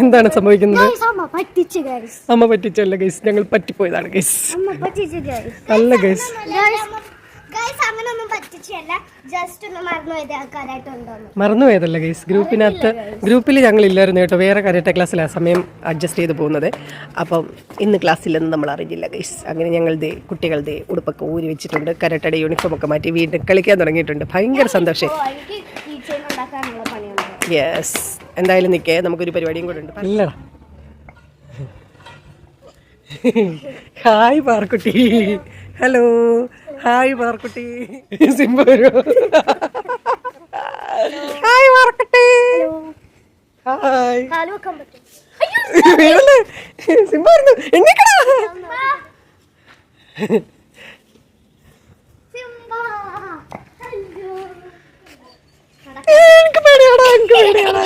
എന്താണ് സംഭവിക്കുന്നത്? അമ്മ പറ്റിച്ചല്ല ഗൈസ്, ഞങ്ങൾ പറ്റിപ്പോയതാണ് ഗൈസ്. അല്ല ഗൈസ്, മറന്നുപോയതല്ല ഗൈസ്. ഗ്രൂപ്പിൽ ഞങ്ങൾ ഇല്ലായിരുന്നു കേട്ടോ. വേറെ കരാട്ടെ ക്ലാസ്സിലാണ് സമയം അഡ്ജസ്റ്റ് ചെയ്ത് പോകുന്നത്. അപ്പം ഇന്ന് ക്ലാസ്സിലെന്ന് നമ്മൾ അറിഞ്ഞില്ല ഗൈസ്. അങ്ങനെ ഞങ്ങളുടെ കുട്ടികളുടെ ഉടുപ്പൊക്കെ ഊരി വെച്ചിട്ടുണ്ട്. കരാട്ടയുടെ യൂണിഫോം ഒക്കെ മാറ്റി വീണ്ടും കളിക്കാൻ തുടങ്ങിയിട്ടുണ്ട്. ഭയങ്കര സന്തോഷം. യെസ്, എന്തായാലും നിൽക്കേ, നമുക്കൊരു പരിപാടിയും കൂടെ ഉണ്ട്. അല്ലടാ, ഹായ് പാർക്കുട്ടി. ഹലോ, ഹായ് പാർക്കുട്ടി. സിംബ വരൂ. ഹായ് പാർക്കുട്ടി. ഹായ്. സിംബ വരുന്നു. എണ്ണിക്കടാ. എനിക്ക് പേടിയാടാ, എനിക്ക് പേടിയാടാ.